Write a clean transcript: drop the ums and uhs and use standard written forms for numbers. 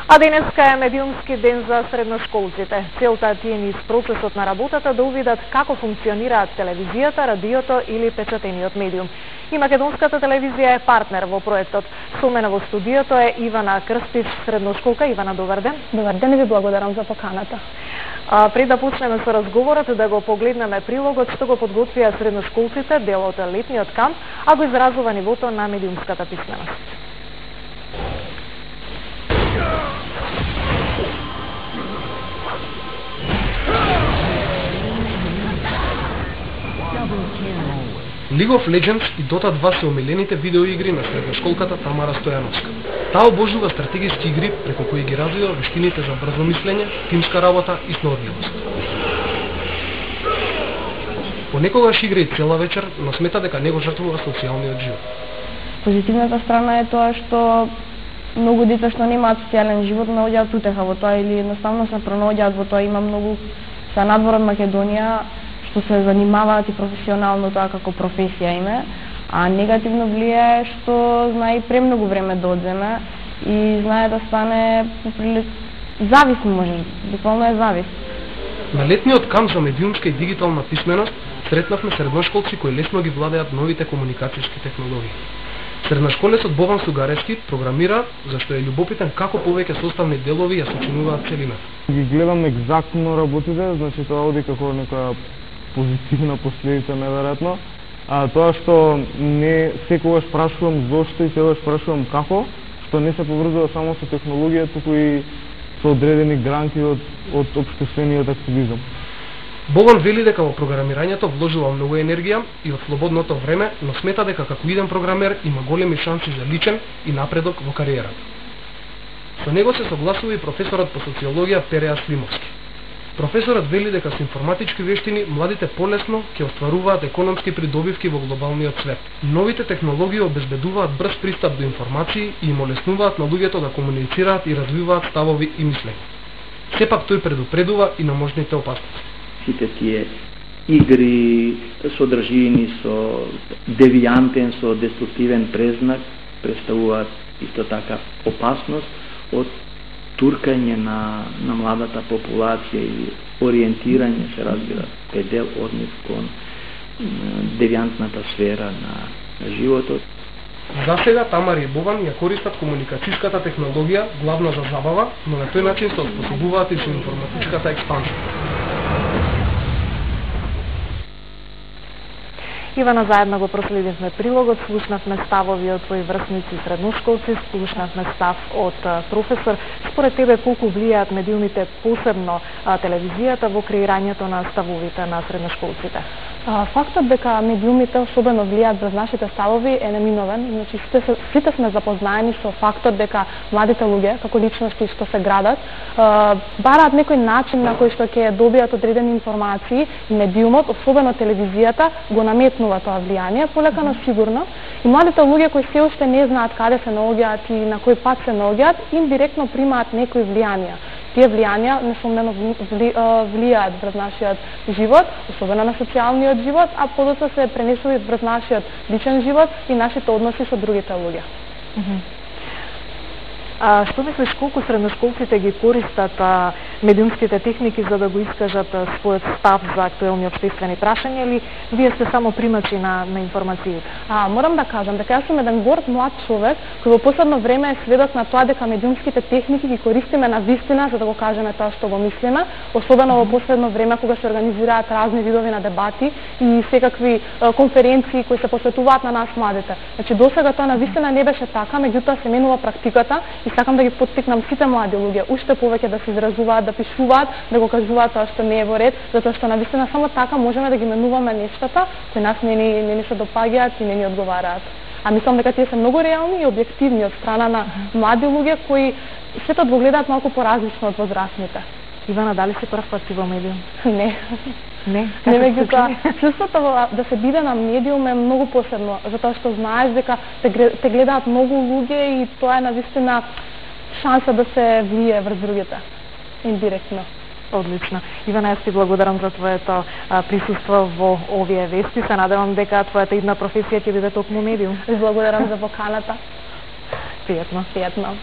А денеска е медиумски ден за средношколците. Целта тие низ процесот на работата да увидат како функционираат телевизијата, радиото или печатениот медиум. И македонската телевизија е партнер во проектот. Со мене во студиото е Ивана Крстич, средношколка. Ивана, добар ден. Добар ден и ви благодарам за поканата. Пред да почнеме со разговорот, да го погледнеме прилогот што го подготвија средношколците, дел од летниот камп, а го изразува нивото на медиумската писменост. League of Legends и Dota 2 се омилените видеоигри на средношколката Тамара Стојановска. Таа обожува стратегиски игри преку кои ги развива вештините за брзо мислење, тимска работа и снорлivост. Понекогаш игра и цела вечер, но смета дека не го жртвува социјалниот живот. Позитивната страна е тоа што многу деца што немаат социјален живот наоѓаат утеха во тоа или едноставно се пронаоѓаат во тоа. Има многу са надвор од Македонија што се занимаваат и професионално тоа како професија име, а негативно влијае што знае премногу време да одземе и знае да стане зависен, може, буквално е завис. На летниот камп за медиумска и дигитална писменост сретнавме средношколци кои лесно ги владеат новите комуникацијски технологии. Средношколецот Бован Сугарески програмира зашто е љубопитен како повеќе составни делови ја сочинуваат целината. Ги гледам екзактно работите, значи тоа оди како некоја позитивна последица неверојатно. А тоа што не секогаш прашувам зошто и секогаш прашувам како, што не се поврзува само со технологија, туку и со одредени гранки од општествениот активизам. Боган вели дека во програмирањето вложува многу енергија и од слободното време, но смета дека како иден програмер има големи шанси за личен и напредок во кариерата. Со него се согласува и професорот по социологија Переа Слимовски. Професорот вели дека со информатички вештини младите полесно ќе остваруваат економски придобивки во глобалниот свет. Новите технологии обезбедуваат брз пристап до информации и им олеснуваат на луѓето да комуницираат и развиваат ставови и мислење. Сепак тој предупредува и на можните опасности. Сите тие игри содржини со девијантен, со деструктивен презнак представуваат исто така опасност од туркање на младата популација и ориентирање, се разбира, е дел од нив кон девијантната сфера на животот. За сега Тамара и Бован ја користат комуникацијската технологија главно за забава, но на тој начин се оспособуваат и со информатичката експанзија. Ивана, заедно го проследивме прилогот, слушнавме ставови од твои врсници средношколци, слушнавме став од професор. Според тебе колку влијаат медиумите, посебно телевизијата, во креирањето на ставовите на средношколците? Фактот дека медиумите особено влијаат врз нашите ставови е неминовен. Значи сите сме запознаени со фактот дека младите луѓе, како личности што се градат, бараат некој начин на кој што ќе добијат одредени информации. Медиумот, особено телевизијата, го наметнува тоа влијание, полека но сигурно. И младите луѓе кои се уште не знаат каде се наоѓаат и на кој пат се наоѓаат, индиректно примаат некои влијанија. Тие влијанија несомнено влијаат врз нашиот живот, особено на социјалниот живот, а подоцна се пренесува врз нашиот личен живот и нашите односи со другите луѓе. Што мислиш, колку средношколците ги користат медиумските техники за да го искажат својот став за актуелни општествени прашања, или вие сте само примачи на информациите? Морам да кажам дека јас сум еден горд млад човек кој во последно време е сведок на тоа дека медиумските техники ги користиме на вистина за да го кажеме тоа што го мислиме, особено во последно време кога се организираат разни видови на дебати и секакви конференции кои се посветуваат на нас младите. Значи досега тоа на вистина не беше така, меѓутоа се менува практиката и сакам да ги поттикнам сите млади луѓе уште повеќе да се изразуваат, да пишуваат, да го кажуваат тоа што не е во ред, затоа што навистина само така можеме да ги менуваме нештата кои нас не ни се допаѓаат и не ни одговараат. А мислам дека тие се многу реални и објективни од страна на млади луѓе кои светот го гледаат малку поразлично од возрастните. Ивана, дали си прв пат си во медиум? Не. Не, меѓутоа, чувството да се биде на медиум е многу посебно, затоа што знаеш дека те гледаат многу луѓе и тоа е навистина шанса да се влие врз другите, индиректно. Одлично. Ивана, јас ти благодарам за твоето присуство во овие вести. Се надевам дека твојата идна професија ќе биде токму медиум. Благодарам за поканата. Пријатно. Пријатно.